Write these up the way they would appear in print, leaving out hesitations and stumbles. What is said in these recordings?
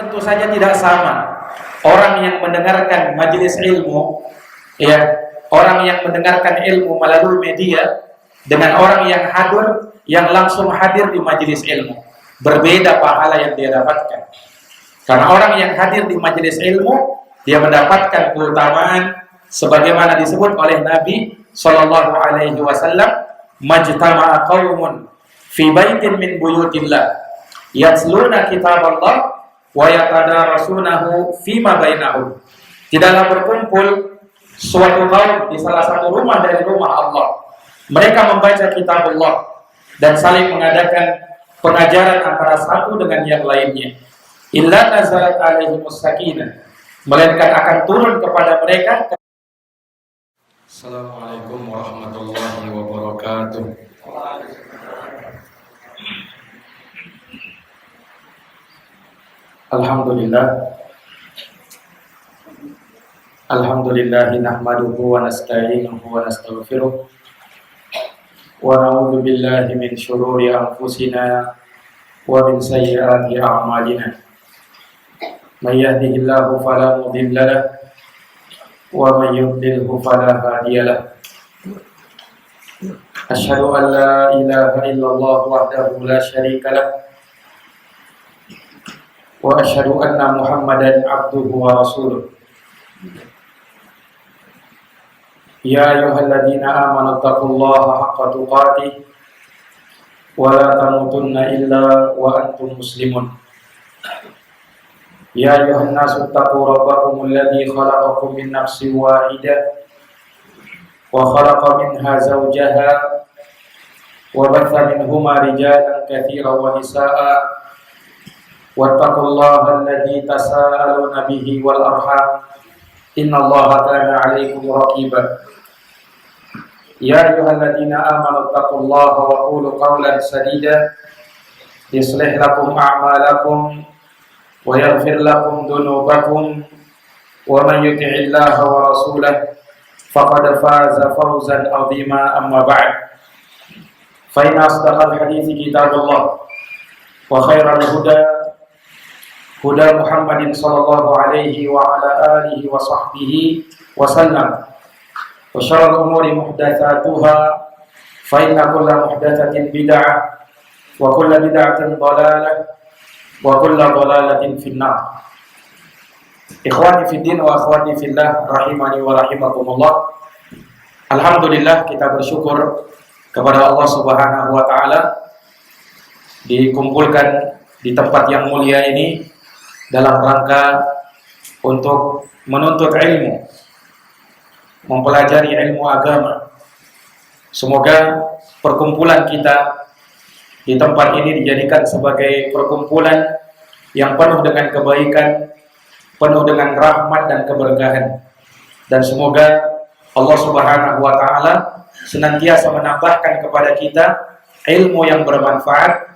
tentu saja tidak sama orang yang mendengarkan majelis ilmu, ya, orang yang mendengarkan ilmu melalui media dengan orang yang langsung hadir di majelis ilmu. Berbeda pahala yang dia dapatkan. Karena orang yang hadir di majelis ilmu, dia mendapatkan keutamaan sebagaimana disebut oleh Nabi sallallahu alaihi wasallam, majtama'a qaumun fi baitin min buyutillah yatluna kitaballah wa yatadarasunahu fima bainahum. Tidaklah berkumpul suatu kaum di salah satu rumah dari rumah Allah. Mereka membaca kitab Allah dan saling mengadakan pengajaran antara satu dengan yang lainnya. Illa nazalat alaihimus sakinah, melainkan akan turun kepada mereka. Assalamualaikum warahmatullahi wabarakatuh. Alhamdulillah nahmaduhu wa nasta'inuhu wa nastaghfiruh wa na'udzu billahi min shururi anfusina wa min sayyiati a'malina. May yahdihillahu fala mudilla lahu wa may yudlilhu fala hadiya lahu. Asyhadu an la ilaha illallah wahdahu la syarika lahu wa asyhadu anna Muhammadan abduhu wa rasuluh. Ya ayyuhalladzina amanu taqullaha haqqa tuqatih wa la tamutunna illa wa antum muslimun. Ya ayyuhan nasu taqu rabbakumul ladzi khalaqakum min nafsin wahidah wa khalaqa minha zawjaha wa batha minhuma rijalan katsiran wa nisaa'a wattaqullaha alladzi tasaaluna bihi wal arham innallaha kana 'alaikum raqiba. Ya ayyuhalladzina amanu taqullaha wa qulu qawlan sadida yuslih lakum a'malakum wa yaghfir lakum dhunubakum wa man yuti'illaha wa rasulahu faqad faza fawzan 'azima. Amma ba'd, fa inna asdaqal hadithi kitabullah wa khairal huda Muhammadin sallallahu alaihi wa ala alihi wa sahbihi wa sallam. Wa syarrul umuri muhdatsatuha fa inna kulla muhdatsatin bid'ah wa kulla bid'atin dhalalah wa kulla dhalalatin finnar. Ikhwani fid din wa akhwati fillah rahimani wa rahimakumullah. Alhamdulillah, kita bersyukur kepada Allah Subhanahu wa taala dikumpulkan di tempat yang mulia ini dalam rangka untuk menuntut ilmu, mempelajari ilmu agama. Semoga perkumpulan kita di tempat ini dijadikan sebagai perkumpulan yang penuh dengan kebaikan, penuh dengan rahmat dan keberkahan. Dan semoga Allah Subhanahu wa taala senantiasa menambahkan kepada kita ilmu yang bermanfaat,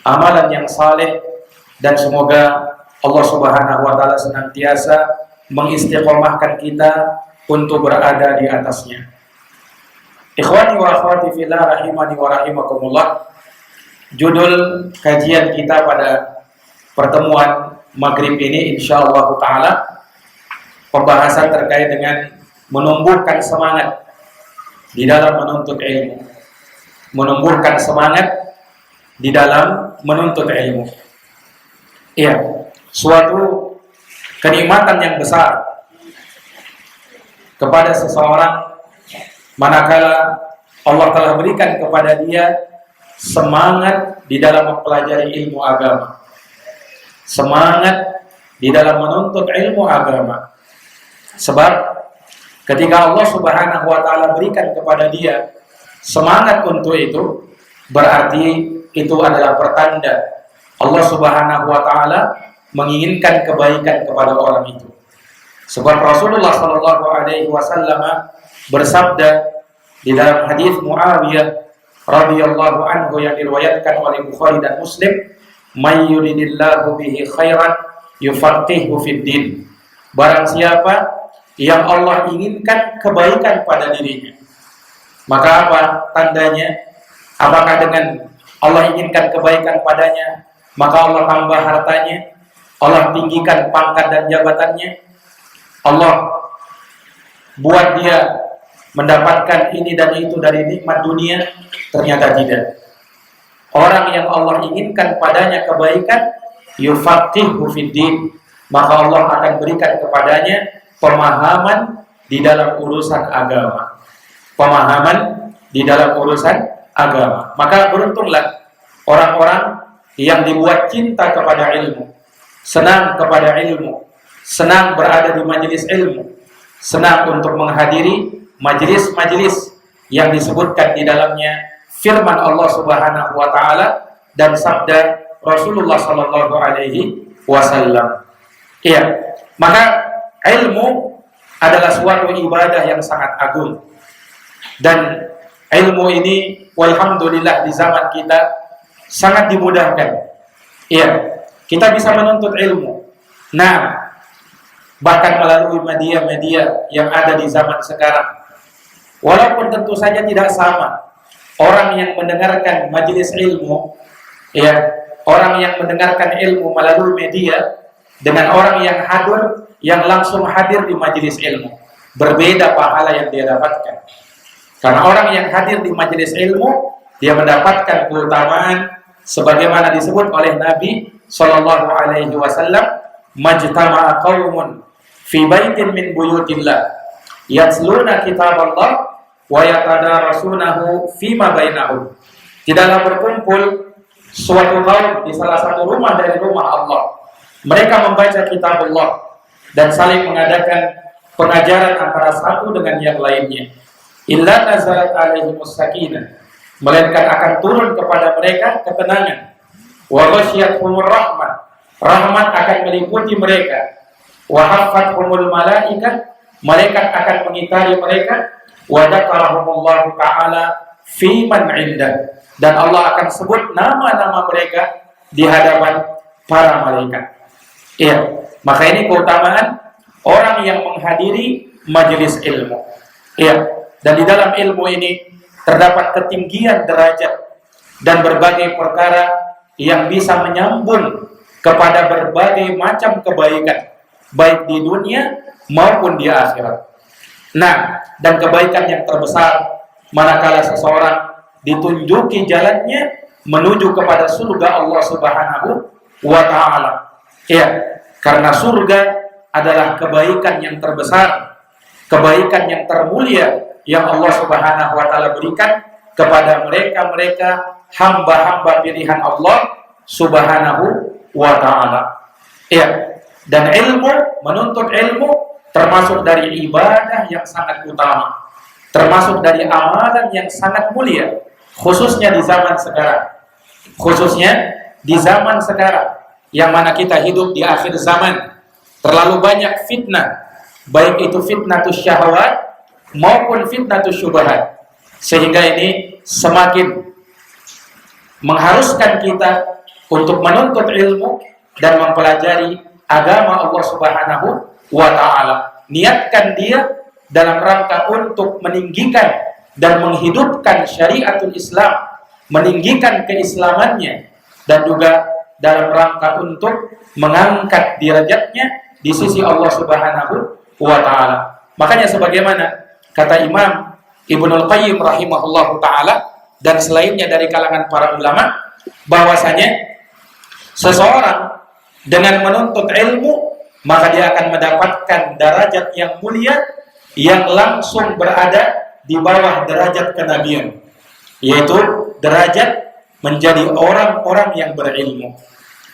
amalan yang saleh, dan semoga Allah Subhanahu wa taala senantiasa mengistiqomahkan kita untuk berada di atasnya. Ikhwani wa akhwati fillah rahimani wa rahimakumullah. Judul kajian kita pada pertemuan maghrib ini insyaallah taala pembahasan terkait dengan menumbuhkan semangat di dalam menuntut ilmu. Menumbuhkan semangat di dalam menuntut ilmu. Iya, suatu kenikmatan yang besar kepada seseorang manakala Allah telah berikan kepada dia semangat di dalam mempelajari ilmu agama, semangat di dalam menuntut ilmu agama. Sebab ketika Allah Subhanahu wa taala berikan kepada dia semangat untuk itu, berarti itu adalah pertanda Allah Subhanahu wa taala menginginkan kebaikan kepada orang itu. Sebab Rasulullah sallallahu alaihi wasallam bersabda di dalam hadis Muawiyah radhiyallahu anhu yang diriwayatkan oleh Bukhari dan Muslim, "May yuridillahu bihi khairan yufaqihu fid din." Barang siapa yang Allah inginkan kebaikan pada dirinya. Maka apa tandanya? Apakah dengan Allah inginkan kebaikan padanya, maka Allah tambah hartanya, Allah tinggikan pangkat dan jabatannya, Allah buat dia mendapatkan ini dan itu dari nikmat dunia, ternyata tidak. Orang yang Allah inginkan padanya kebaikan, yufaqihu fiddin, maka Allah akan berikan kepadanya pemahaman di dalam urusan agama. Pemahaman di dalam urusan agama. Maka beruntunglah orang-orang yang dibuat cinta kepada ilmu, senang kepada ilmu, senang berada di majelis ilmu, senang untuk menghadiri majelis-majelis yang disebutkan di dalamnya firman Allah Subhanahu wa taala dan sabda Rasulullah sallallahu alaihi wasallam. Iya, maka ilmu adalah suatu ibadah yang sangat agung. Dan ilmu ini walhamdulillah di zaman kita sangat dimudahkan. Iya, kita bisa menuntut ilmu. Nah, bahkan melalui media-media yang ada di zaman sekarang. Walaupun tentu saja tidak sama orang yang mendengarkan majelis ilmu, ya, orang yang mendengarkan ilmu melalui media dengan orang yang langsung hadir di majelis ilmu. Berbeda pahala yang dia dapatkan. Karena orang yang hadir di majelis ilmu, dia mendapatkan keutamaan sebagaimana disebut oleh Nabi sallallahu alaihi wasallam, majtama'a qaumun fi baitin min buyutillah yatluna kitaballah wa yatadarasunahu fima bainahum. Tidaklah berkumpul suatu kaum di salah satu rumah dari rumah Allah. Mereka membaca kitab Allah dan saling mengadakan pengajaran antara satu dengan yang lainnya. Illa nazalat alaihimus sakinah, melainkan akan turun kepada mereka ketenangan. Wa ghasyiyatuhumur rahmah, rahmat akan meliputi mereka. Wa haffathumul malaikah, malaikat akan mengitari mereka. Wa dzakarahumullahu ta'ala fi man 'indah, dan Allah akan sebut nama-nama mereka di hadapan para malaikat. Iya, maka ini keutamaan orang yang menghadiri majelis ilmu. Iya. Dan di dalam ilmu ini terdapat ketinggian derajat dan berbagai perkara yang bisa menyambung kepada berbagai macam kebaikan, baik di dunia maupun di akhirat. Nah, dan kebaikan yang terbesar manakala seseorang ditunjuki jalannya menuju kepada surga Allah Subhanahu wa ta'ala. Ya, karena surga adalah kebaikan yang terbesar, kebaikan yang termulia yang Allah Subhanahu wa ta'ala berikan kepada mereka-mereka hamba-hamba pilihan Allah Subhanahu wa ta'ala. Ya, dan ilmu, menuntut ilmu termasuk dari ibadah yang sangat utama, termasuk dari amalan yang sangat mulia, khususnya di zaman sekarang. Khususnya di zaman sekarang yang mana kita hidup di akhir zaman. Terlalu banyak fitnah, baik itu fitnatus syahwat maupun fitnatus syubhat, sehingga ini semakin mengharuskan kita untuk menuntut ilmu dan mempelajari agama Allah Subhanahu wa ta'ala. Niatkan dia dalam rangka untuk meninggikan dan menghidupkan syariatul Islam, meninggikan keislamannya, dan juga dalam rangka untuk mengangkat derajatnya di sisi Allah Subhanahu wa ta'ala. Makanya sebagaimana kata Imam Ibnul Qayyim rahimahullahu ta'ala dan selainnya dari kalangan para ulama, bahwasanya seseorang dengan menuntut ilmu maka dia akan mendapatkan derajat yang mulia yang langsung berada di bawah derajat kenabian, yaitu derajat menjadi orang-orang yang berilmu.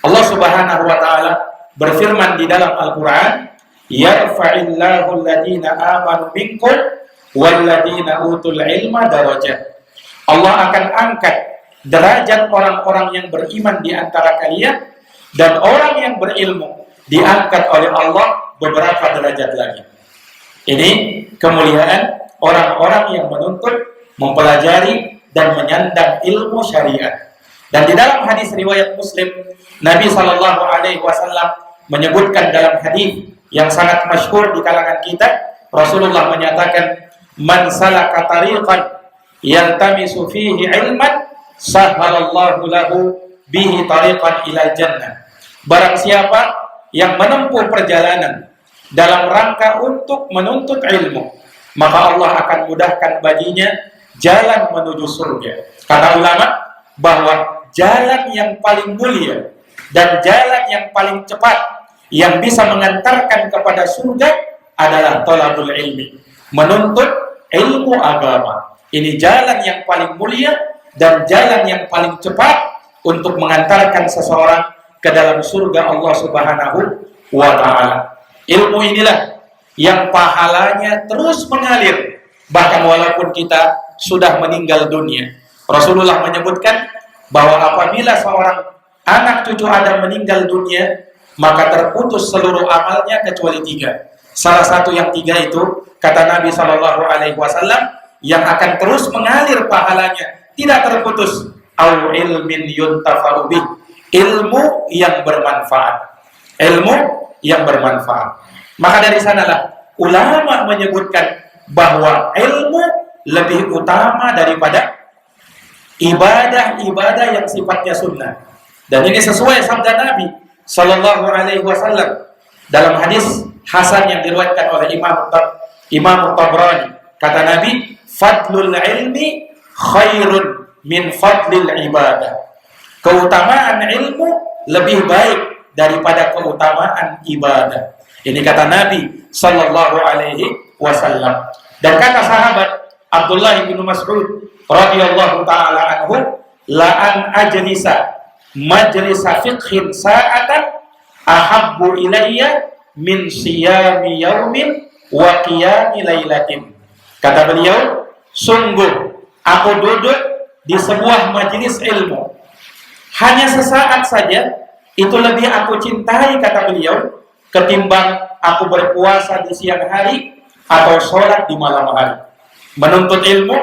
Allah Subhanahu wa ta'ala berfirman di dalam Al-Quran, yarfa'illahu alladhina amanu minkum walladhina utul ilma darajat. Allah akan angkat derajat orang-orang yang beriman di antara kalian, dan orang yang berilmu diangkat oleh Allah beberapa derajat lagi. Ini kemuliaan orang-orang yang menuntut, mempelajari dan menyandang ilmu syariat. Dan di dalam hadis riwayat Muslim, Nabi sallallahu alaihi wasallam menyebutkan dalam hadis yang sangat masyhur di kalangan kita, Rasulullah menyatakan, man salaka tariqan yaltamisu fihi ilman sahhalallahu lahu bihi tariqan ilal jannah. Barang siapa yang menempuh perjalanan dalam rangka untuk menuntut ilmu, maka Allah akan mudahkan baginya jalan menuju surga. Kata ulama bahwa jalan yang paling mulia dan jalan yang paling cepat yang bisa mengantarkan kepada surga adalah thalabul ilmi, menuntut ilmu agama. Ini jalan yang paling mulia dan jalan yang paling cepat untuk mengantarkan seseorang ke dalam surga Allah Subhanahu wa ta'ala. Ilmu inilah yang pahalanya terus mengalir bahkan walaupun kita sudah meninggal dunia. Rasulullah menyebutkan bahwa apabila seorang anak cucu Adam meninggal dunia, maka terputus seluruh amalnya kecuali 3. Salah satu yang 3 itu, kata Nabi SAW, yang akan terus mengalir pahalanya, tidak terputus. Au ilmin yuntafa'u bih, ilmu yang bermanfaat. Ilmu yang bermanfaat. Maka dari sanalah ulama menyebutkan bahwa ilmu lebih utama daripada ibadah-ibadah yang sifatnya sunnah. Dan ini sesuai sabda Nabi sallallahu alaihi wasallam dalam hadis hasan yang diriwayatkan oleh Imam Tabrani. Kata Nabi, fadlul ilmi khairun min fadlil ibadah. Keutamaan ilmu lebih baik daripada keutamaan ibadah. Ini kata Nabi sallallahu alaihi wasallam. Dan kata sahabat Abdullah bin Mas'ud radhiyallahu taala anhu, la an ajlisa majlisa fiqhin sa'atan ahabbu ilayya min siyami yaumin wa qiyami lailatin. Kata beliau, sungguh aku duduk di sebuah majelis ilmu hanya sesaat saja, itu lebih aku cintai, kata beliau, ketimbang aku berpuasa di siang hari atau sholat di malam hari. Menuntut ilmu,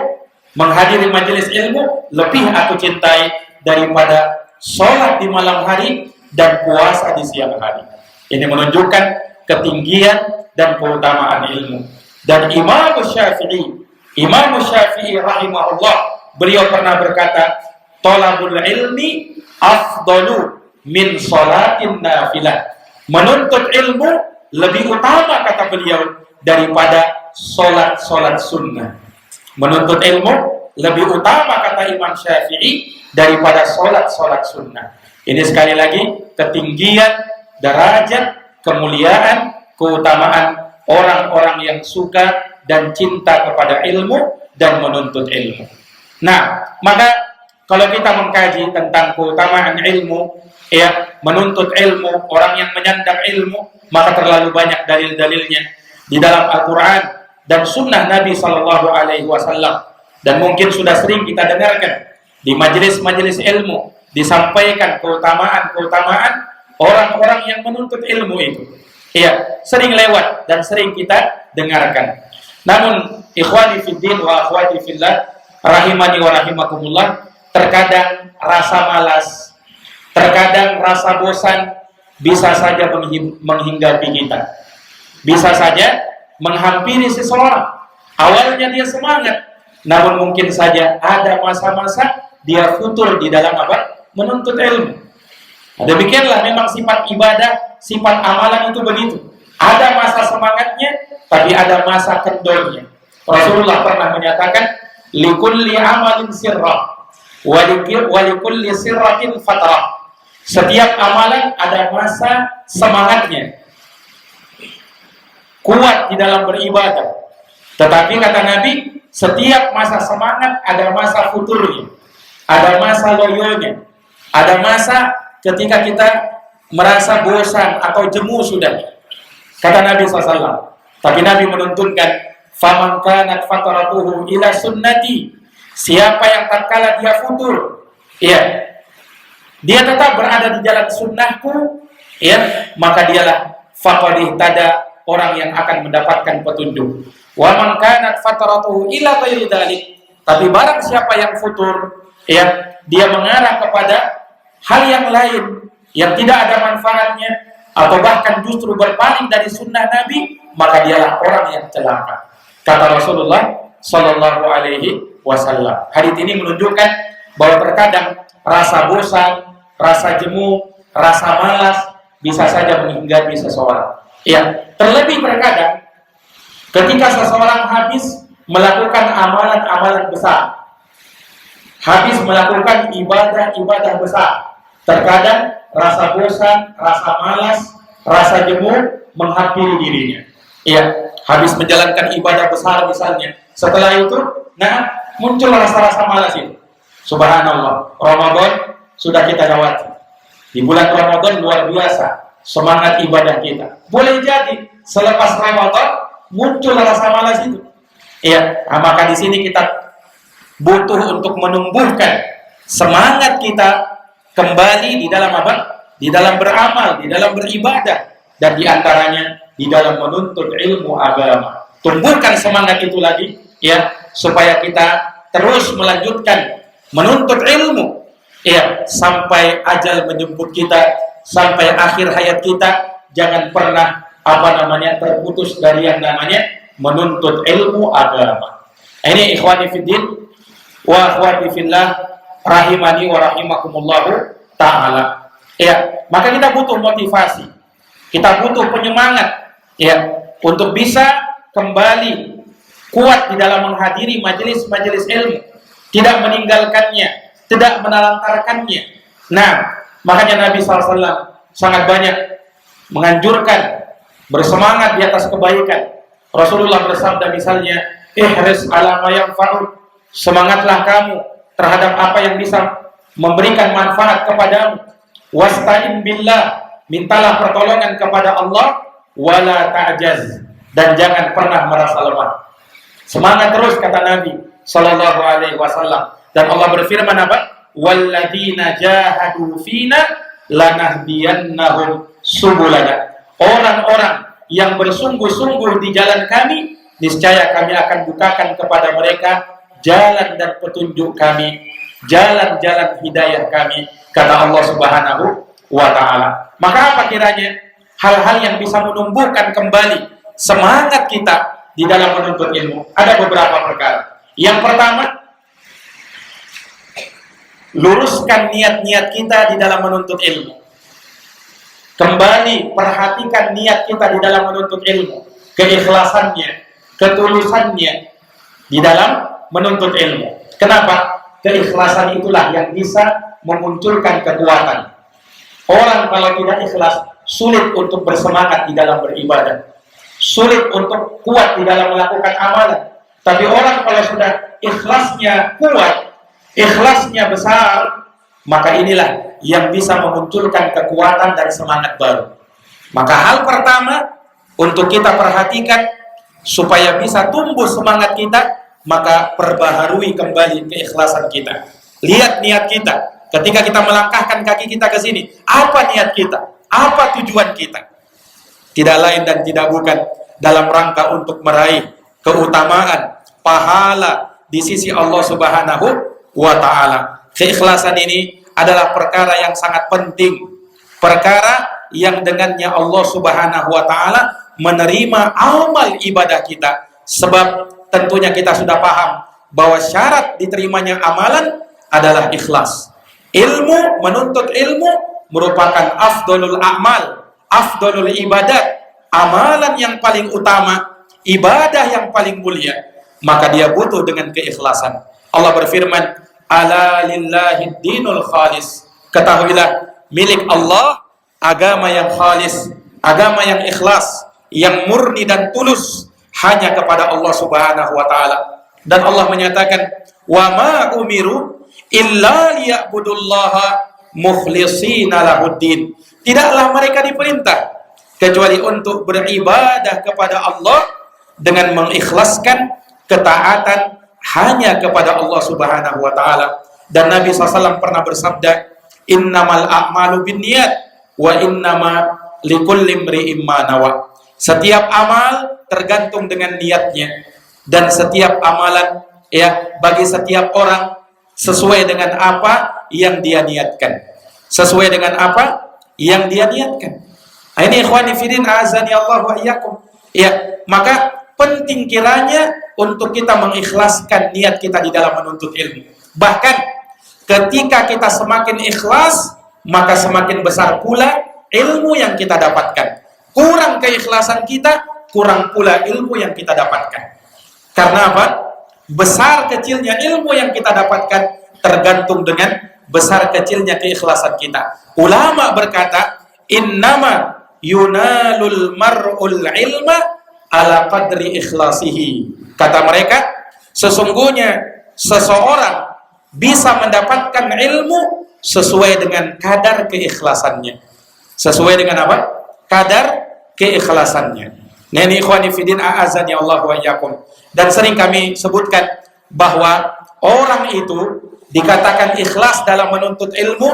menghadiri majelis ilmu, lebih aku cintai daripada sholat di malam hari dan puasa di siang hari. Ini menunjukkan ketinggian dan keutamaan ilmu. Dan Imam Syafi'i rahimahullah, beliau pernah berkata, thalabul ilmi afdalu min sholatin nafilah. Menuntut ilmu lebih utama, kata beliau, daripada sholat sunnah. Menuntut ilmu lebih utama, kata Imam Syafi'i, daripada sholat sunnah. Ini sekali lagi ketinggian, derajat, kemuliaan, keutamaan orang-orang yang suka dan cinta kepada ilmu dan menuntut ilmu. Nah, maka kalau kita mengkaji tentang keutamaan ilmu, ya, menuntut ilmu, orang yang menyandang ilmu, maka terlalu banyak dalil-dalilnya di dalam Al-Quran dan Sunnah Nabi SAW. Dan mungkin sudah sering kita dengarkan di majelis-majelis ilmu disampaikan keutamaan orang-orang yang menuntut ilmu itu. Ya, sering lewat dan sering kita dengarkan. Namun, ikhwani fiddin wa akhwati fillah, rahimani wa rahimakumullah, terkadang rasa malas, terkadang rasa bosan bisa saja menghinggapi kita. Bisa saja menghampiri seseorang. Awalnya dia semangat, namun mungkin saja ada masa-masa dia futur di dalam apa? Menuntut ilmu. Demikianlah memang sifat ibadah, sifat amalan itu begitu. Ada masa semangatnya, tapi ada masa kendornya. Rasulullah pernah menyatakan, likulli amalin sirrah, walikulli sirratin fatrah. Setiap amalan ada masa semangatnya, kuat di dalam beribadah. Tetapi kata Nabi, setiap masa semangat ada masa futurnya, ada masa loyonya, ada masa ketika kita merasa bosan atau jemu sudah. Kata Nabi SAW. Tapi Nabi menuntunkan, faman kanat fataratuhu ila sunnati. Siapa yang tatkala dia futur, ya, dia tetap berada di jalan sunnahku, ya, maka dialah faqad ihtada, orang yang akan mendapatkan petunjuk. Wa man kanat fataratuhu ila ghairi dzalik. Tapi barang siapa yang futur, ya, dia mengarah kepada hal yang lain yang tidak ada manfaatnya atau bahkan justru berpaling dari sunnah Nabi, maka dialah orang yang celaka. Kata Rasulullah sallallahu alaihi wasallam. Hadits ini menunjukkan bahwa terkadang rasa bosan, rasa jemu, rasa malas bisa saja menghinggapi seseorang. Ya, terlebih terkadang ketika seseorang habis melakukan amalan-amalan besar, habis melakukan ibadah-ibadah besar, terkadang rasa bosan, rasa malas, rasa jemu menghampiri dirinya. Ya, habis menjalankan ibadah besar misalnya, setelah itu, muncul rasa-rasa malas itu. Subhanallah, Ramadan sudah kita lewati. Di bulan Ramadan luar biasa semangat ibadah kita. Boleh jadi selepas Ramadan muncul rasa malas itu. Ya, maka di sini kita butuh untuk menumbuhkan semangat kita kembali di dalam apa? Di dalam beramal, di dalam beribadah, dan di antaranya di dalam menuntut ilmu agama. Tumbuhkan semangat itu lagi, ya, supaya kita terus melanjutkan menuntut ilmu, ya, sampai ajal menjemput kita, sampai akhir hayat kita. Jangan pernah terputus dari yang namanya menuntut ilmu agama. Ini ikhwani fiddin wa akhwati fillah rahimani wa rahimakumullahu ta'ala. Ya, maka kita butuh motivasi, kita butuh penyemangat, ya, untuk bisa kembali kuat di dalam menghadiri majelis-majelis ilmu, tidak meninggalkannya, tidak menelantarkannya. Nah, makanya Nabi SAW sangat banyak menganjurkan bersemangat di atas kebaikan. Rasulullah bersabda misalnya, ihris ala ma yanfa'u, semangatlah kamu terhadap apa yang bisa memberikan manfaat kepadamu. Wasta'in billah, mintalah pertolongan kepada Allah. Wala ta'jaz, dan jangan pernah merasa lemah. Semangat terus, kata Nabi sallallahu alaihi wasallam. Dan Allah berfirman apa? Walladzina jahadu fina lanahdiyannahum subulana. Orang-orang yang bersungguh-sungguh di jalan kami, niscaya kami akan bukakan kepada mereka jalan dan petunjuk kami, jalan-jalan hidayah kami, kata Allah Subhanahu wa ta'ala. Maka apa kiranya hal-hal yang bisa menumbuhkan kembali semangat kita di dalam menuntut ilmu? Ada beberapa perkara. Yang pertama, luruskan niat-niat kita di dalam menuntut ilmu. Kembali perhatikan niat kita di dalam menuntut ilmu, keikhlasannya, ketulusannya di dalam menuntut ilmu. Kenapa? Keikhlasan itulah yang bisa memunculkan kekuatan. Orang kalau tidak ikhlas, sulit untuk bersemangat di dalam beribadah, sulit untuk kuat di dalam melakukan amalan. Tapi orang kalau sudah ikhlasnya kuat, ikhlasnya besar, maka inilah yang bisa memunculkan kekuatan dan semangat baru. Maka hal pertama untuk kita perhatikan supaya bisa tumbuh semangat kita, maka perbaharui kembali keikhlasan kita. Lihat niat kita ketika kita melangkahkan kaki kita ke sini. Apa niat kita? Apa tujuan kita? Tidak lain dan tidak bukan dalam rangka untuk meraih keutamaan, pahala di sisi Allah Subhanahu wa ta'ala. Keikhlasan ini adalah perkara yang sangat penting, perkara yang dengannya Allah Subhanahu wa ta'ala menerima amal ibadah kita. Sebab tentunya kita sudah paham bahwa syarat diterimanya amalan adalah ikhlas. Ilmu, menuntut ilmu merupakan afdolul a'mal, afdolul ibadat, amalan yang paling utama, ibadah yang paling mulia. Maka dia butuh dengan keikhlasan. Allah berfirman, ala lillahi dinul khalis. Ketahuilah, milik Allah agama yang khalis, agama yang ikhlas, yang murni dan tulus, hanya kepada Allah Subhanahu wa ta'ala. Dan Allah menyatakan, wa ma umiru illa liya'budullaha mukhlishina lahuddin. Tidaklah mereka diperintah kecuali untuk beribadah kepada Allah dengan mengikhlaskan ketaatan hanya kepada Allah Subhanahu wa ta'ala. Dan Nabi SAW pernah bersabda, innamal a'malu binniyat wa innama likulli imri'in ma nawa. Setiap amal tergantung dengan niatnya, dan setiap amalan bagi setiap orang sesuai dengan apa yang dia niatkan. Sesuai dengan apa yang dia niatkan. Ini ikhwani fillah azani Allah wa iyyakum. Maka penting kiranya untuk kita mengikhlaskan niat kita di dalam menuntut ilmu. Bahkan ketika kita semakin ikhlas, maka semakin besar pula ilmu yang kita dapatkan. Kurang keikhlasan kita, kurang pula ilmu yang kita dapatkan. Karena apa? Besar kecilnya ilmu yang kita dapatkan tergantung dengan besar kecilnya keikhlasan kita. Ulama berkata, innama yunalul mar'ul ilma ala qadri ikhlasihi. Kata mereka, sesungguhnya seseorang bisa mendapatkan ilmu sesuai dengan kadar keikhlasannya. Sesuai dengan apa? Kadar keikhlasannya. Nah, ini ikhwani fidin a'azani Allah wa iyyakum. Dan sering kami sebutkan bahwa orang itu dikatakan ikhlas dalam menuntut ilmu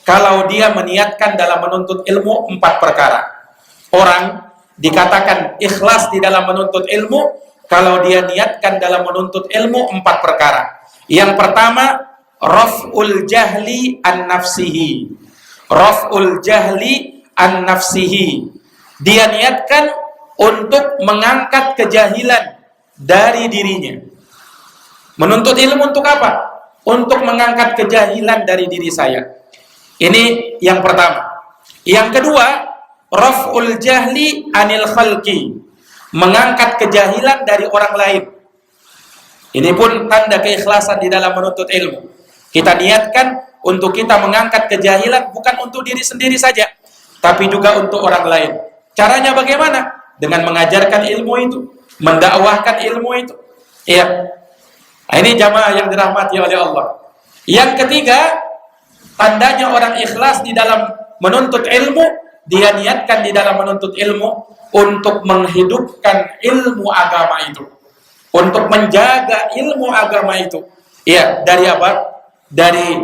kalau dia meniatkan dalam menuntut ilmu 4 perkara. Orang dikatakan ikhlas di dalam menuntut ilmu kalau dia niatkan dalam menuntut ilmu 4 perkara. Yang pertama, raf'ul jahli an nafsihi. Raf'ul jahli an nafsihi. Dia niatkan untuk mengangkat kejahilan dari dirinya. Menuntut ilmu untuk apa? Untuk mengangkat kejahilan dari diri saya. Ini yang pertama. Yang kedua, raf'ul jahli anil khalqi. Mengangkat kejahilan dari orang lain. Ini pun tanda keikhlasan di dalam menuntut ilmu. Kita niatkan untuk kita mengangkat kejahilan bukan untuk diri sendiri saja, tapi juga untuk orang lain. Caranya bagaimana? Dengan mengajarkan ilmu itu, mendakwahkan ilmu itu. Iya. Nah, ini jamaah yang dirahmati oleh Allah. Yang ketiga, tandanya orang ikhlas di dalam menuntut ilmu, dia niatkan di dalam menuntut ilmu untuk menghidupkan ilmu agama itu, untuk menjaga ilmu agama itu. Iya, dari apa? Dari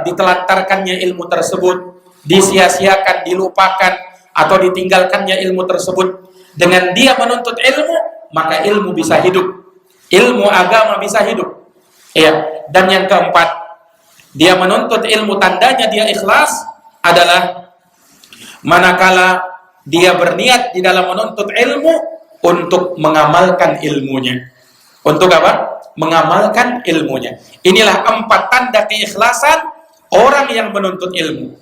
ditelantarkannya ilmu tersebut, disia-siakan, dilupakan, atau ditinggalkannya ilmu tersebut. Dengan dia menuntut ilmu, maka ilmu bisa hidup, ilmu agama bisa hidup. Iya. Dan yang keempat, dia menuntut ilmu, tandanya dia ikhlas adalah manakala dia berniat di dalam menuntut ilmu untuk mengamalkan ilmunya. Untuk apa? Mengamalkan ilmunya. Inilah 4 tanda keikhlasan orang yang menuntut ilmu.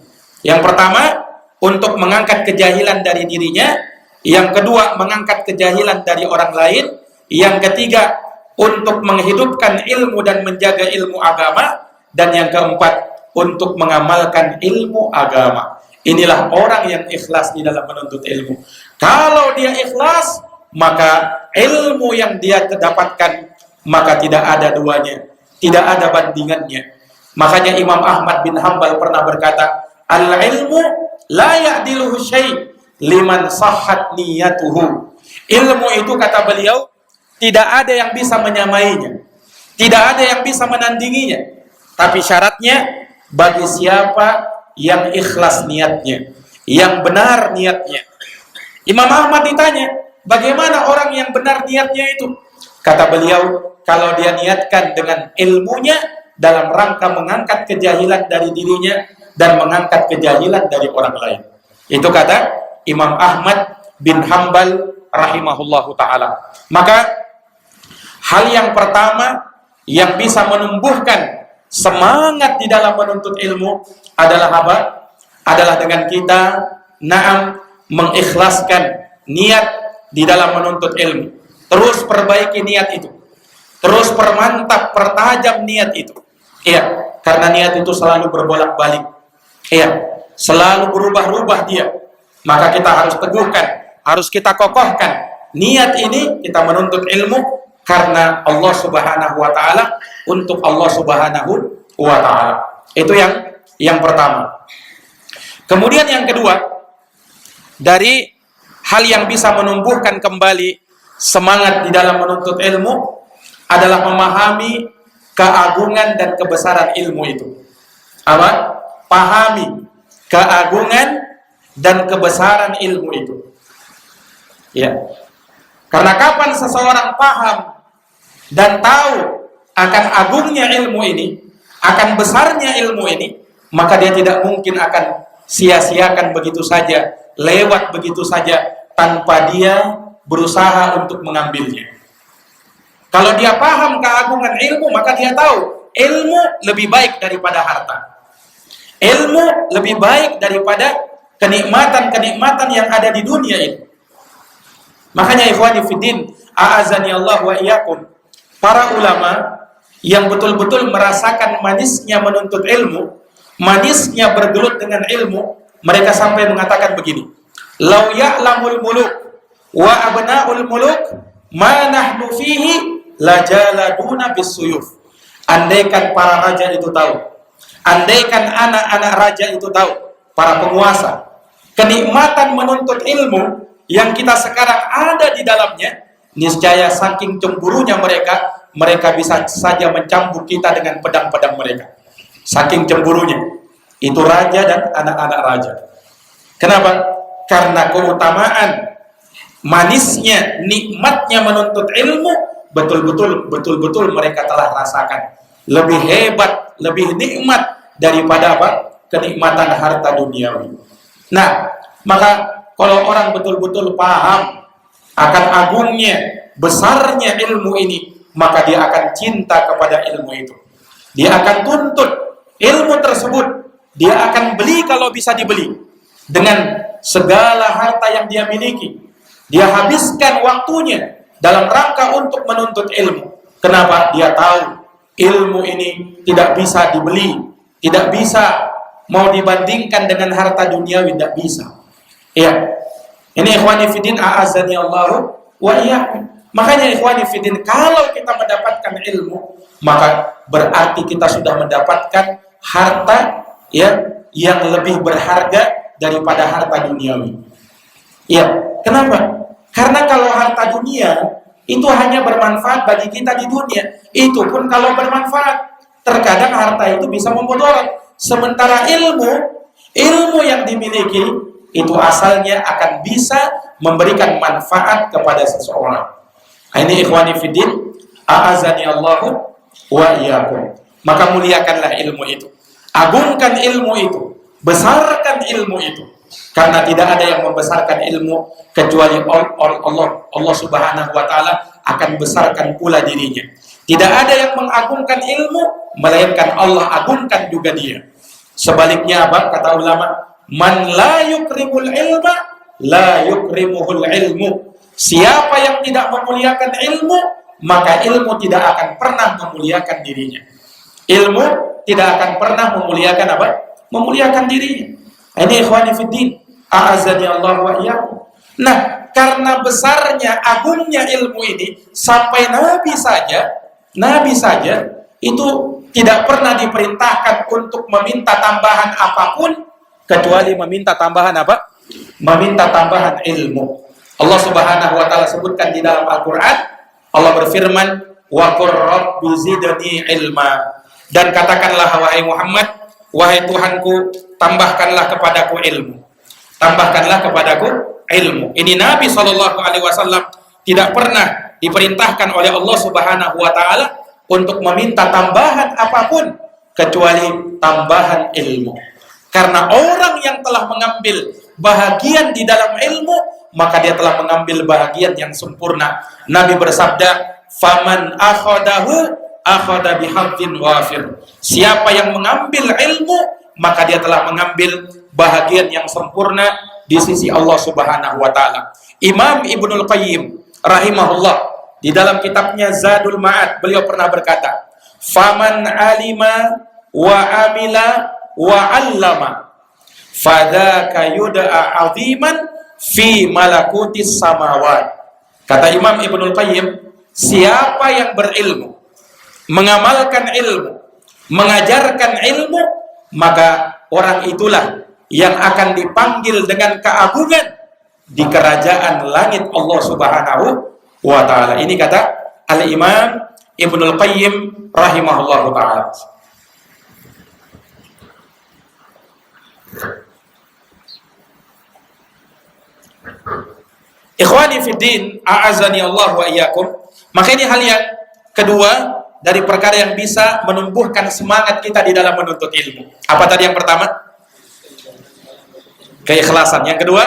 Yang pertama, untuk mengangkat kejahilan dari dirinya. Yang kedua, mengangkat kejahilan dari orang lain. Yang ketiga, untuk menghidupkan ilmu dan menjaga ilmu agama. Dan yang keempat, untuk mengamalkan ilmu agama. Inilah orang yang ikhlas di dalam menuntut ilmu. Kalau dia ikhlas, maka ilmu yang dia dapatkan, maka tidak ada duanya, tidak ada bandingannya. Makanya Imam Ahmad bin Hanbal pernah berkata, al-ilmu la ya'diluhu syai' liman sahhat niyatuhu. Ilmu itu, kata beliau, tidak ada yang bisa menyamainya, tidak ada yang bisa menandinginya. Tapi syaratnya bagi siapa yang ikhlas niatnya, yang benar niatnya. Imam Ahmad ditanya, bagaimana orang yang benar niatnya itu? Kata beliau, kalau dia niatkan dengan ilmunya dalam rangka mengangkat kejahilan dari dirinya dan mengangkat kejahilan dari orang lain. Itu kata Imam Ahmad bin Hanbal rahimahullahu ta'ala. Maka hal yang pertama yang bisa menumbuhkan semangat di dalam menuntut ilmu adalah apa? Adalah dengan kita mengikhlaskan niat di dalam menuntut ilmu. Terus perbaiki niat itu. Terus permantap, pertajam niat itu. Iya, karena niat itu selalu berbolak-balik. Iya, selalu berubah-ubah dia. Maka kita harus teguhkan, harus kita kokohkan. Niat ini kita menuntut ilmu karena Allah Subhanahu wa taala, untuk Allah Subhanahu wa taala. Itu yang pertama. Kemudian yang kedua, dari hal yang bisa menumbuhkan kembali semangat di dalam menuntut ilmu adalah memahami keagungan dan kebesaran ilmu itu. Apa? Pahami keagungan dan kebesaran ilmu itu. Ya. Karena kapan seseorang paham dan tahu akan agungnya ilmu ini, akan besarnya ilmu ini, maka dia tidak mungkin akan sia-siakan begitu saja, lewat begitu saja tanpa dia berusaha untuk mengambilnya. Kalau dia paham keagungan ilmu, maka dia tahu ilmu lebih baik daripada harta. Ilmu lebih baik daripada kenikmatan-kenikmatan yang ada di dunia ini. Makanya ikhwani fiddin, a'azani Allah wa iyyakum, para ulama yang betul-betul merasakan manisnya menuntut ilmu, manisnya bergelut dengan ilmu, mereka sampai mengatakan begini, "Lau ya'lamul muluk wa abna'ul muluk ma nahnu fihi lajaladuna bisuyuf." Andaikan para raja itu tahu, andaikan anak-anak raja itu tahu, para penguasa, kenikmatan menuntut ilmu yang kita sekarang ada di dalamnya, niscaya saking cemburunya mereka bisa saja mencambuk kita dengan pedang-pedang mereka. Saking cemburunya itu raja dan anak-anak raja. Kenapa? Karena keutamaan, manisnya, nikmatnya menuntut ilmu betul-betul mereka telah rasakan. Lebih hebat, lebih nikmat daripada apa? Kenikmatan harta duniawi. Nah, maka kalau orang betul-betul paham akan agungnya, besarnya ilmu ini, maka dia akan cinta kepada ilmu itu. Dia akan tuntut ilmu tersebut. Dia akan beli kalau bisa dibeli. Dengan segala harta yang dia miliki. Dia habiskan waktunya dalam rangka untuk menuntut ilmu. Kenapa? Dia tahu ilmu ini tidak bisa dibeli. Tidak bisa mau dibandingkan dengan harta duniawi, tidak bisa. Ya, ini ikhwani fiddin, a'azani Allahu wa iyyakum. Makanya ikhwani fiddin, kalau kita mendapatkan ilmu, maka berarti kita sudah mendapatkan harta ya yang lebih berharga daripada harta duniawi. Ya, kenapa? Karena kalau harta dunia itu hanya bermanfaat bagi kita di dunia, itu pun kalau bermanfaat. Terkadang harta itu bisa memudarat. Sementara ilmu yang dimiliki itu asalnya akan bisa memberikan manfaat kepada seseorang. Ini ikhwani fiddin, a'azani Allahu wa iyyakum. Maka muliakanlah ilmu itu, agungkan ilmu itu, besarkan ilmu itu, karena tidak ada yang membesarkan ilmu kecuali Allah Subhanahu wa taala akan besarkan pula dirinya. Tidak ada yang mengagungkan ilmu melainkan Allah agungkan juga dia. Sebaliknya apa kata ulama? Man la yukrimul ilma la yukrimuhul ilmu. Siapa yang tidak memuliakan ilmu, maka ilmu tidak akan pernah memuliakan dirinya. Ilmu tidak akan pernah memuliakan apa? Memuliakan dirinya. Ini ikhwani fiddin, a'azani Allah wa iyyakum. Nah, karena besarnya, agungnya ilmu ini, sampai Nabi saja itu tidak pernah diperintahkan untuk meminta tambahan apapun kecuali meminta tambahan apa? Meminta tambahan ilmu. Allah Subhanahu wa taala sebutkan di dalam Al-Qur'an, Allah berfirman, "Wa qur rabbi zidni ilma." Dan katakanlah wahai Muhammad, wahai Tuhanku, tambahkanlah kepadaku ilmu. Tambahkanlah kepadaku ilmu. Ini Nabi SAW tidak pernah diperintahkan oleh Allah Subhanahu wa taala untuk meminta tambahan apapun kecuali tambahan ilmu. Karena orang yang telah mengambil bahagian di dalam ilmu, maka dia telah mengambil bahagian yang sempurna. Nabi bersabda, "Faman akhadahu akhadha bihadzin wafir." Siapa yang mengambil ilmu, maka dia telah mengambil bahagian yang sempurna di sisi Allah Subhanahu wa taala. Imam Ibnul Qayyim rahimahullah di dalam kitabnya Zadul Ma'ad, beliau pernah berkata, "Faman alima wa amila wa 'allama fadzaka yud'a 'aziman fi malakutis samawat." Kata Imam Ibnul Qayyim, siapa yang berilmu, mengamalkan ilmu, mengajarkan ilmu, maka orang itulah yang akan dipanggil dengan keagungan di kerajaan langit Allah Subhanahu wa taala. Ini kata Al-Imam Ibnul Qayyim rahimahullahu taala. Ikhwani fiddin, a'azani Allah wa iyyakum. Maka ini hal yang kedua dari perkara yang bisa menumbuhkan semangat kita di dalam menuntut ilmu. Apa tadi yang pertama? Keikhlasan. Yang kedua?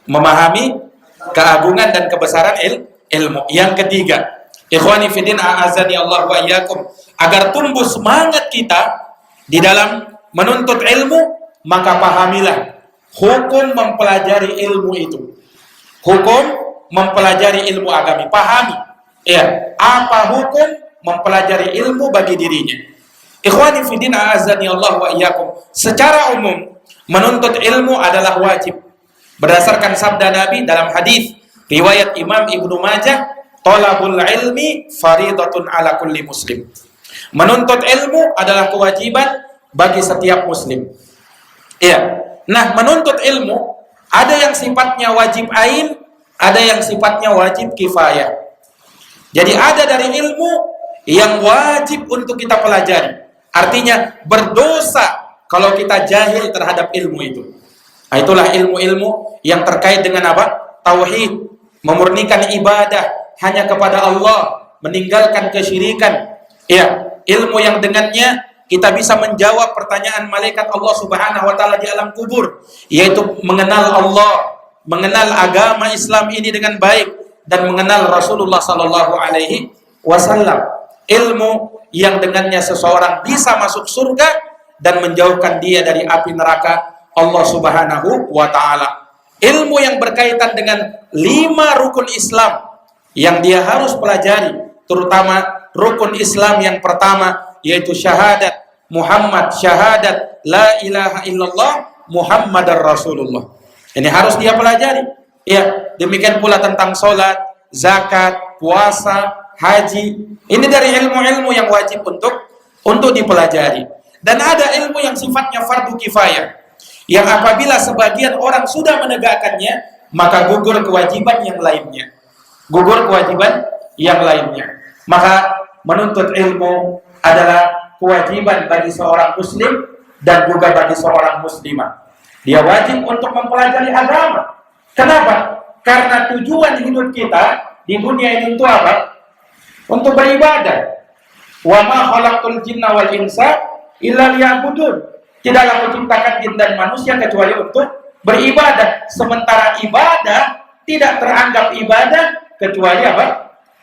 Memahami keagungan dan kebesaran ilmu. Yang ketiga, ikhwani fiddin, a'azani Allah wa iyyakum, agar tumbuh semangat kita di dalam menuntut ilmu, maka pahamilah hukum mempelajari ilmu itu. Hukum mempelajari ilmu agama. Pahami, ya, apa hukum mempelajari ilmu bagi dirinya. Ikhwani fiddin, a'azzani Allah wa iyyakum. Secara umum, menuntut ilmu adalah wajib. Berdasarkan sabda Nabi dalam hadis riwayat Imam Ibnu Majah, talabul ilmi faridatun ala kulli muslim. Menuntut ilmu adalah kewajiban bagi setiap muslim. Iya. Nah, menuntut ilmu ada yang sifatnya wajib ain, ada yang sifatnya wajib kifayah. Jadi ada dari ilmu yang wajib untuk kita pelajari. Artinya berdosa kalau kita jahil terhadap ilmu itu. Nah, itulah ilmu-ilmu yang terkait dengan apa? Tauhid, memurnikan ibadah hanya kepada Allah, meninggalkan kesyirikan. Ya, ilmu yang dengannya kita bisa menjawab pertanyaan malaikat Allah Subhanahu wa taala di alam kubur, yaitu mengenal Allah, mengenal agama Islam ini dengan baik dan mengenal Rasulullah sallallahu alaihi wasallam. Ilmu yang dengannya seseorang bisa masuk surga dan menjauhkan dia dari api neraka Allah Subhanahu wa taala. Ilmu yang berkaitan dengan 5 rukun Islam yang dia harus pelajari, terutama rukun Islam yang pertama, yaitu syahadat Muhammad, syahadat la ilaha illallah Muhammadar Rasulullah. Ini harus dia pelajari. Ya, demikian pula tentang sholat, zakat, puasa, haji. Ini dari ilmu-ilmu yang wajib untuk dipelajari. Dan ada ilmu yang sifatnya fardu kifayah, yang apabila sebagian orang sudah menegakkannya, maka gugur kewajiban yang lainnya. Gugur kewajiban yang lainnya. Maka menuntut ilmu adalah kewajiban bagi seorang muslim dan juga bagi seorang muslimah. Dia wajib untuk mempelajari agama. Kenapa? Karena tujuan hidup kita di dunia ini untuk apa? Untuk beribadah. Wa ma khalaqtul jinna wal insa illa liya'budun. Tidaklah kuciptakan jin dan manusia kecuali untuk beribadah. Sementara ibadah tidak teranggap ibadah kecuali apa?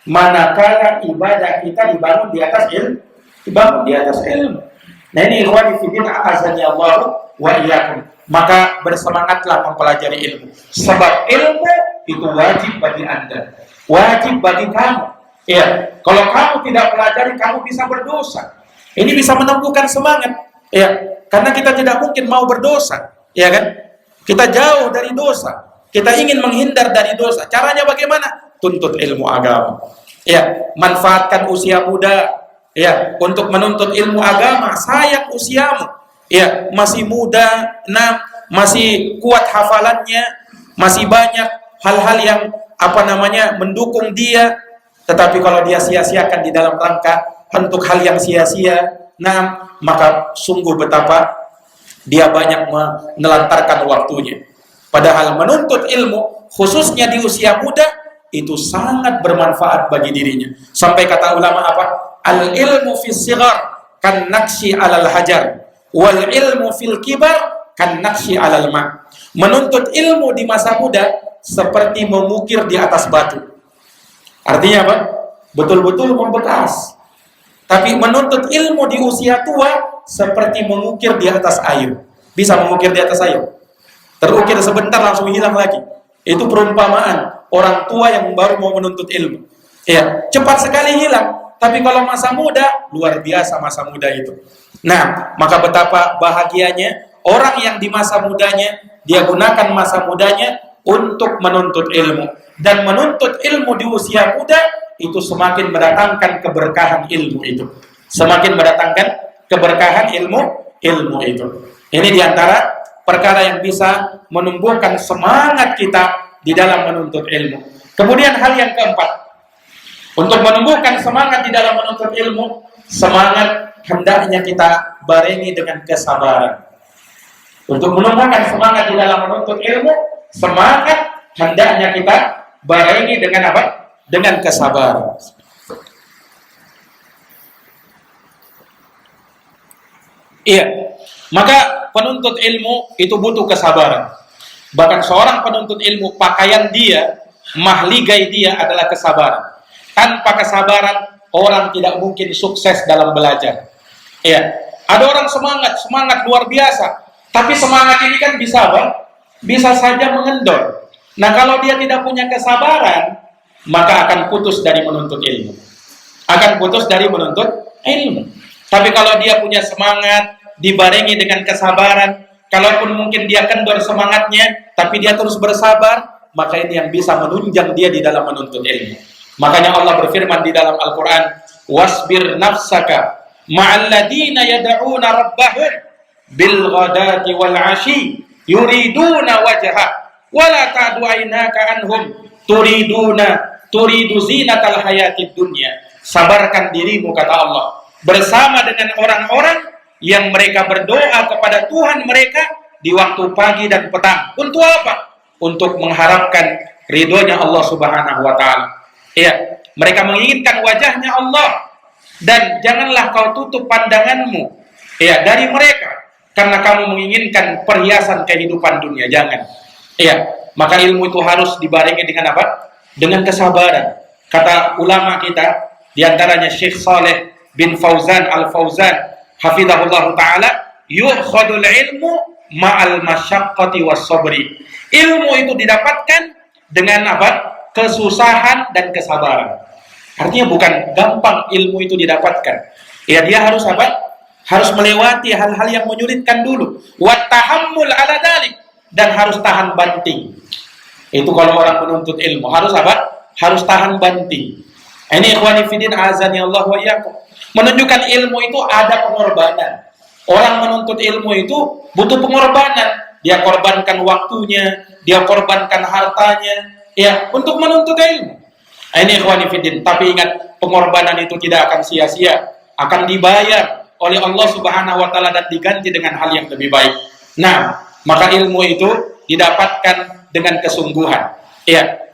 Manakala ibadah kita dibangun di atas ilmu. Dibangun di atas ilmu. Nah, ini ikhwani fiddin, a'azzani Allah wa iyyakum. Maka bersemangatlah mempelajari ilmu. Sebab ilmu itu wajib bagi Anda. Wajib bagi kamu. Ya, kalau kamu tidak pelajari, kamu bisa berdosa. Ini bisa menumbuhkan semangat. Ya, karena kita tidak mungkin mau berdosa, ya kan? Kita jauh dari dosa. Kita ingin menghindar dari dosa. Caranya bagaimana? Tuntut ilmu agama. Ya, manfaatkan usia muda. Ya, untuk menuntut ilmu agama. Sayang usiamu. Ya, masih muda, masih kuat hafalannya, masih banyak hal-hal yang mendukung dia. Tetapi kalau dia sia-siakan di dalam rangka untuk hal yang sia-sia, maka sungguh betapa dia banyak menelantarkan waktunya. Padahal menuntut ilmu, khususnya di usia muda, itu sangat bermanfaat bagi dirinya. Sampai kata ulama apa? Al-ilmu fis sighar kan naqshi 'alal hajar, wal ilmu fil kibar kan naqshi 'alal ma'. Menuntut ilmu di masa muda seperti memukir di atas batu. Artinya apa? Betul-betul membekas. Tapi menuntut ilmu di usia tua seperti mengukir di atas air. Bisa mengukir di atas air. Terukir sebentar langsung hilang lagi. Itu perumpamaan orang tua yang baru mau menuntut ilmu. Ya, cepat sekali hilang. Tapi kalau masa muda, luar biasa masa muda itu. Nah, maka betapa bahagianya orang yang di masa mudanya, dia gunakan masa mudanya untuk menuntut ilmu. Dan menuntut ilmu di usia muda itu semakin mendatangkan keberkahan ilmu itu. Semakin mendatangkan keberkahan ilmu itu. Ini diantara perkara yang bisa menumbuhkan semangat kita di dalam menuntut ilmu. Kemudian hal yang keempat, untuk menumbuhkan semangat di dalam menuntut ilmu, semangat hendaknya kita barengi dengan kesabaran. Untuk menumbuhkan semangat di dalam menuntut ilmu, semangat hendaknya kita barengi dengan apa? Dengan kesabaran. Iya, maka penuntut ilmu itu butuh kesabaran. Bahkan seorang penuntut ilmu, pakaian dia, mahligai dia adalah kesabaran. Tanpa kesabaran, orang tidak mungkin sukses dalam belajar. Iya, Ada orang semangat luar biasa, tapi semangat ini kan bisa apa? Bisa saja mengendor. Nah, kalau dia tidak punya kesabaran, maka akan putus dari menuntut ilmu. Akan putus dari menuntut ilmu. Tapi kalau dia punya semangat, dibarengi dengan kesabaran, kalaupun mungkin dia kendor semangatnya, tapi dia terus bersabar, maka ini yang bisa menunjang dia di dalam menuntut ilmu. Makanya Allah berfirman di dalam Al-Quran, wasbir nafsaka ma'al ladina yada'una rabbahum bil ghadati wal 'ashi yuriduna wajha wala ta'du aynaka anhum turidu zinatal hayatid dunya. Sabarkan dirimu, kata Allah, bersama dengan orang-orang yang mereka berdoa kepada Tuhan mereka di waktu pagi dan petang. Untuk apa? Untuk mengharapkan ridhonya Allah Subhanahu wa taala. Iya, mereka menginginkan wajahnya Allah, dan janganlah kau tutup pandanganmu dari mereka karena kamu menginginkan perhiasan kehidupan dunia. Jangan. Maka ilmu itu harus dibarengi dengan apa? Dengan kesabaran. Kata ulama kita, diantaranya Syekh Saleh bin Fauzan Al-Fauzan hafizahullah ta'ala, yu'khadul ilmu ma'al masyaqqati was sabri. Ilmu itu didapatkan dengan apa? Kesusahan dan kesabaran. Artinya bukan gampang ilmu itu didapatkan. Dia harus apa? Harus melewati hal-hal yang menyulitkan dulu. Wa tahammul ala dalik, dan harus tahan banting. Itu kalau orang menuntut ilmu harus apa? Harus tahan banting. Ini ikhwani fiddin azani Allah wa iyyakum. Menunjukkan ilmu itu ada pengorbanan. Orang menuntut ilmu itu butuh pengorbanan. Dia korbankan waktunya, dia korbankan hartanya, untuk menuntut ilmu. Ini ikhwani fiddin. Tapi ingat, pengorbanan itu tidak akan sia-sia, akan dibayar oleh Allah Subhanahu wa taala dan diganti dengan hal yang lebih baik. Nah, maka ilmu itu didapatkan dengan kesungguhan.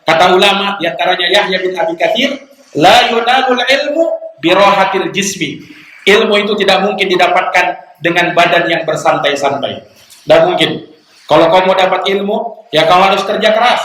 Kata ulama di antaranya Yahya bin Abi Katsir, la yunalul ilmu birohatil jismi. Ilmu itu tidak mungkin didapatkan dengan badan yang bersantai-santai. Tidak mungkin. Kalau kau mau dapat ilmu, kau harus kerja keras.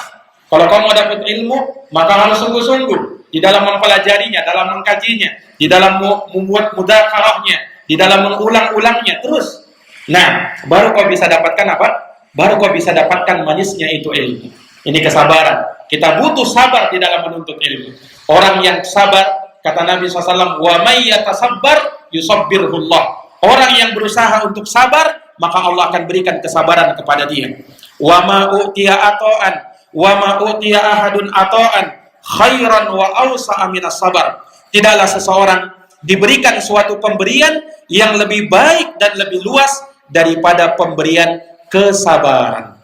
Kalau kau mau dapat ilmu, maka harus sungguh-sungguh di dalam mempelajarinya, dalam mengkajinya, di dalam membuat mudzakarahnya, di dalam mengulang-ulangnya terus. Nah, baru kau bisa dapatkan apa? Baru kau bisa dapatkan manisnya itu ilmu. Ini kesabaran. Kita butuh sabar di dalam menuntut ilmu. Orang yang sabar, kata Nabi SAW, wa may yatasabbar yusabbirhullah. Orang yang berusaha untuk sabar, maka Allah akan berikan kesabaran kepada dia. Wa ma utiya ata'an, wa ma utiya ahadun ata'an khairan wa awsa'a minas sabar. Tidaklah seseorang diberikan suatu pemberian yang lebih baik dan lebih luas daripada pemberian kesabaran.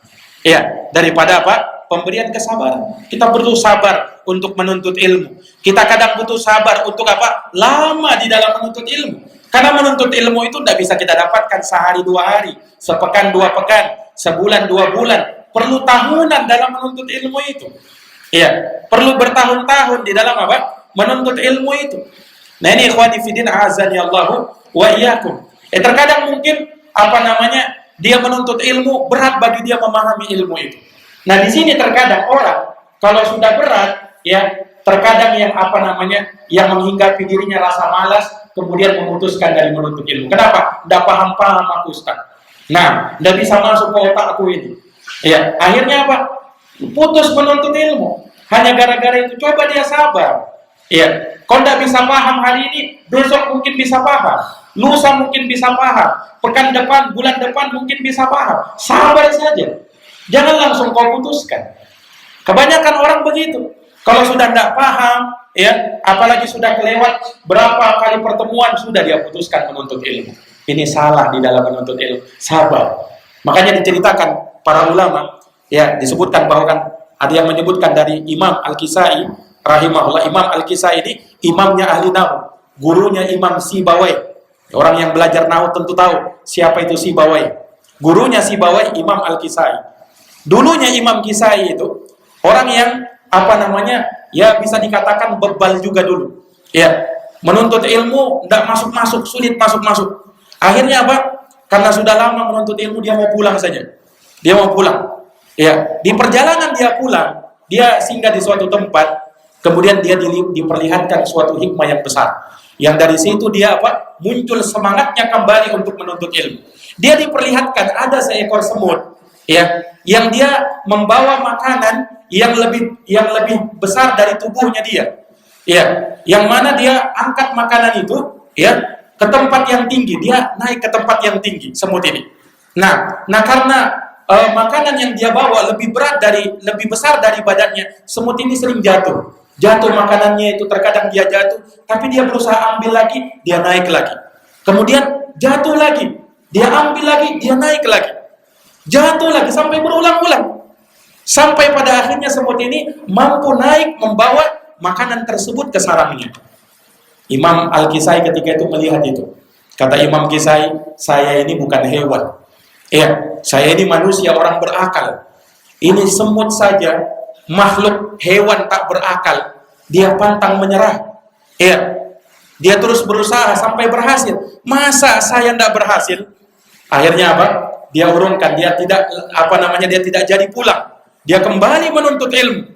Daripada apa? Pemberian kesabaran. Kita butuh sabar untuk menuntut ilmu. Kita kadang butuh sabar untuk apa? Lama di dalam menuntut ilmu. Karena menuntut ilmu itu tidak bisa kita dapatkan sehari dua hari, sepekan dua pekan, sebulan dua bulan. Perlu tahunan dalam menuntut ilmu itu. Perlu bertahun-tahun di dalam apa? Menuntut ilmu itu. Nah, ini ikhwani fiddin azani Allahu wa iyyakum. Terkadang mungkin dia menuntut ilmu berat bagi dia memahami ilmu itu. Nah, di sini terkadang orang kalau sudah berat, terkadang yang menghinggapi dirinya rasa malas, kemudian memutuskan dari menuntut ilmu. Kenapa? Tidak paham-paham aku, Ustaz. Nah, tidak bisa masuk ke otakku ini. Akhirnya apa? Putus menuntut ilmu. Hanya gara-gara itu. Coba dia sabar. Kalau tidak bisa paham hari ini, besok mungkin bisa paham. Lusa mungkin bisa paham. Pekan depan, bulan depan mungkin bisa paham. Sabar saja. Jangan langsung kau putuskan. Kebanyakan orang begitu. Kalau sudah tidak paham, apalagi sudah kelewat berapa kali pertemuan, sudah dia putuskan menuntut ilmu. Ini salah di dalam menuntut ilmu. Sabar. Makanya diceritakan para ulama, disebutkan bahwa kan ada yang menyebutkan dari Imam Al-Kisai rahimahullah. Imam Al-Kisai ini imamnya ahli nahwu, gurunya Imam Sibawai. Orang yang belajar nahwu tentu tahu siapa itu Sibawai. Gurunya Sibawai Imam Al-Kisai. Dulunya Imam Kisai itu orang yang bisa dikatakan bebal juga dulu. Menuntut ilmu tidak masuk-masuk, sulit masuk-masuk. Akhirnya apa? Karena sudah lama menuntut ilmu, dia mau pulang saja. Dia mau pulang. Di perjalanan dia pulang, dia singgah di suatu tempat, kemudian dia diperlihatkan suatu hikmah yang besar. Yang dari situ dia apa? Muncul semangatnya kembali untuk menuntut ilmu. Dia diperlihatkan ada seekor semut, ya, yang dia membawa makanan yang lebih besar dari tubuhnya dia. Ya, yang mana dia angkat makanan itu, ya, ke tempat yang tinggi, dia naik ke tempat yang tinggi, semut ini. Nah karena makanan yang dia bawa lebih besar dari badannya, semut ini sering jatuh makanannya itu, terkadang dia jatuh, tapi dia berusaha ambil lagi, dia naik lagi, kemudian jatuh lagi, dia ambil lagi, dia naik lagi, jatuh lagi, sampai berulang-ulang, sampai pada akhirnya semut ini mampu naik membawa makanan tersebut ke sarangnya. Imam Al-Kisai ketika itu melihat itu, kata Imam Kisai, saya ini bukan hewan, ya, saya ini manusia, orang berakal. Ini semut saja, makhluk hewan tak berakal, dia pantang menyerah, ya, dia terus berusaha sampai berhasil. Masa saya tidak berhasil? Akhirnya apa? Dia urungkan, dia tidak jadi pulang, dia kembali menuntut ilmu,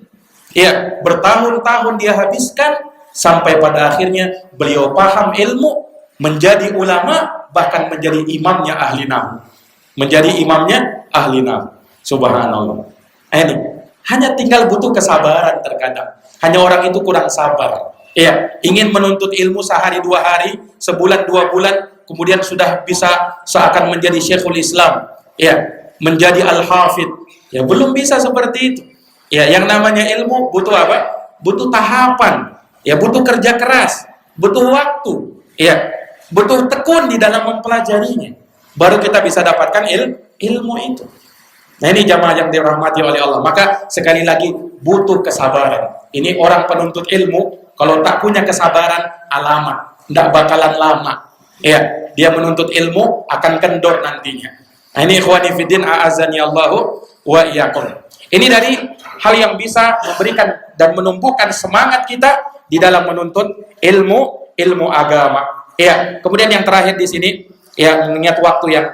ya, bertahun-tahun dia habiskan, sampai pada akhirnya beliau paham ilmu, menjadi ulama, bahkan menjadi imamnya ahli nahwu. Subhanallah. Ini hanya tinggal butuh kesabaran terkadang. Hanya orang itu kurang sabar. Ya, ingin menuntut ilmu sehari 2 hari, sebulan 2 bulan, kemudian sudah bisa seakan menjadi Syekhul Islam, ya, menjadi al-hafidh. Ya, belum bisa seperti itu. Ya, yang namanya ilmu butuh apa? Butuh tahapan. Ya, butuh kerja keras, butuh waktu, ya, butuh tekun di dalam mempelajarinya. Baru kita bisa dapatkan ilmu itu. Nah, ini jamaah yang dirahmati oleh Allah. Maka sekali lagi butuh kesabaran. Ini orang penuntut ilmu, kalau tak punya kesabaran, alamat tidak bakalan lama. Ya, dia menuntut ilmu akan kendor nantinya. Nah, ini ikhwani fiddin, a'azani Allahu wa iyyakum. Ini dari hal yang bisa memberikan dan menumbuhkan semangat kita di dalam menuntut ilmu agama. Ya, kemudian yang terakhir di sini, ya, mengingat waktu yang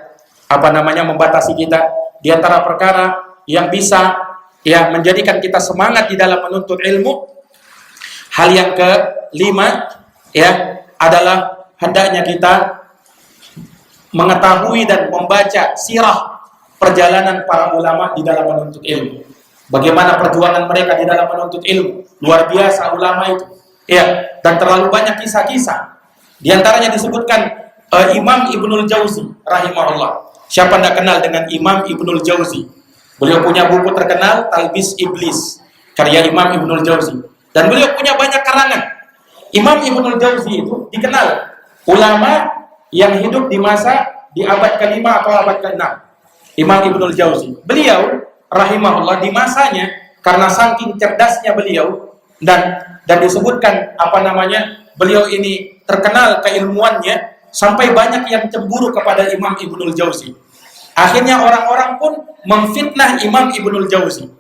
membatasi kita, di antara perkara yang bisa, ya, menjadikan kita semangat di dalam menuntut ilmu, hal yang kelima, ya, adalah hendaknya kita mengetahui dan membaca sirah perjalanan para ulama di dalam menuntut ilmu. Bagaimana perjuangan mereka di dalam menuntut ilmu. Luar biasa ulama itu. Ya, dan terlalu banyak kisah-kisah. Di antaranya disebutkan Imam Ibnul Jauzi rahimahullah. Siapa tidak kenal dengan Imam Ibnul Jauzi? Beliau punya buku terkenal Talbis Iblis, karya Imam Ibnul Jauzi. Dan beliau punya banyak karangan. Imam Ibnul Jauzi itu dikenal ulama yang hidup di abad ke-5 atau abad ke-6. Imam Ibnul Jauzi. Beliau rahimahullah di masanya, karena saking cerdasnya beliau dan disebutkan beliau ini terkenal keilmuannya, sampai banyak yang cemburu kepada Imam Ibnul Jauzi. Akhirnya orang-orang pun memfitnah Imam Ibnul Jauzi.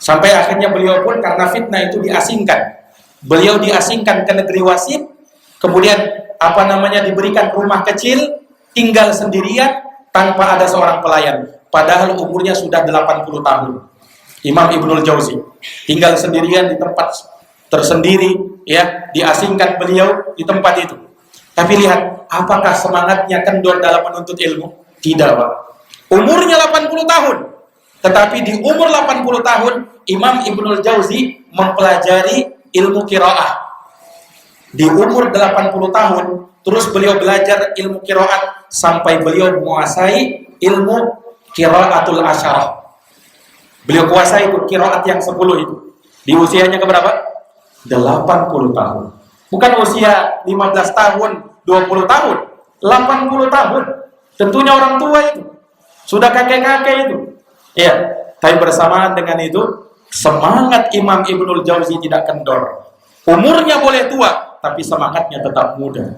Sampai akhirnya beliau pun karena fitnah itu diasingkan. Beliau diasingkan ke negeri Wasit, kemudian diberikan rumah kecil, tinggal sendirian tanpa ada seorang pelayan. Padahal umurnya sudah 80 tahun. Imam Ibnul Jauzi tinggal sendirian di tempat tersendiri, ya, diasingkan beliau di tempat itu. Tapi lihat, apakah semangatnya kendor dalam menuntut ilmu? Tidak, Pak. Umurnya 80 tahun. Tetapi di umur 80 tahun, Imam Ibnul Jauzi mempelajari ilmu qiraah. Di umur 80 tahun, terus beliau belajar ilmu qiraat sampai beliau menguasai ilmu qiraatul asyarah. Beliau kuasai itu qiraat yang 10 itu. Di usianya keberapa? 80 tahun. Bukan usia 15 tahun, 20 tahun, 80 tahun. Tentunya orang tua itu. Sudah kakek-kakek itu. Ya, tapi bersamaan dengan itu, semangat Imam Ibnul Jauzi tidak kendor. Umurnya boleh tua, tapi semangatnya tetap muda.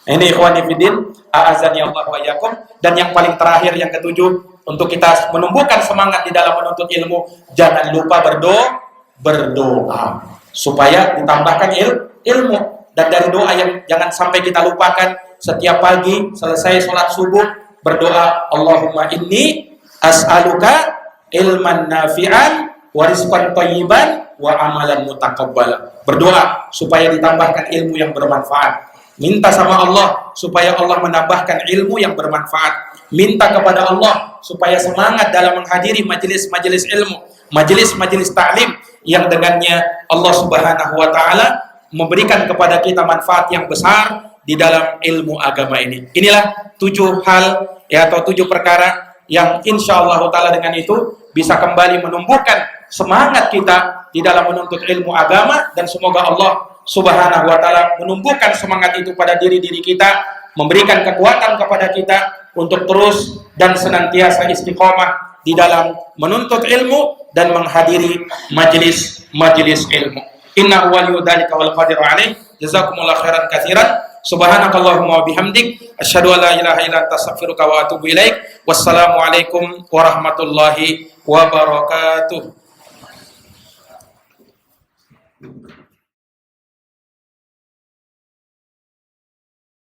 Ini ikhwani fiddin, a'azani Allah wa iyyakum. Dan yang paling terakhir, yang ketujuh, untuk kita menumbuhkan semangat di dalam menuntut ilmu, jangan lupa berdoa supaya ditambahkan ilmu. Dan dari doa yang jangan sampai kita lupakan, setiap pagi selesai sholat subuh berdoa, Allahumma inni as'aluka ilman nafi'an wa rizqan thayyiban wa amalan mutaqabbala. Berdoa supaya ditambahkan ilmu yang bermanfaat. Minta sama Allah supaya Allah menambahkan ilmu yang bermanfaat. Minta kepada Allah supaya semangat dalam menghadiri majelis-majelis ilmu, majelis-majelis ta'lim yang dengannya Allah Subhanahu wa taala memberikan kepada kita manfaat yang besar di dalam ilmu agama ini. Inilah 7 hal atau 7 perkara yang insya Allah taala dengan itu bisa kembali menumbuhkan semangat kita di dalam menuntut ilmu agama, dan semoga Allah Subhanahu wa taala menumbuhkan semangat itu pada diri-diri kita, memberikan kekuatan kepada kita untuk terus dan senantiasa istiqomah di dalam menuntut ilmu dan menghadiri majelis ilmu. Innahu waliyyu dzalika wal qadiru alaih. Jazakumullahu khairan katsiran. Subhanakallahumma wa bihamdik asyhadu an la ilaha illa anta astaghfiruka wa atubu ilaik. Wassalamu alaikum warahmatullahi wabarakatuh.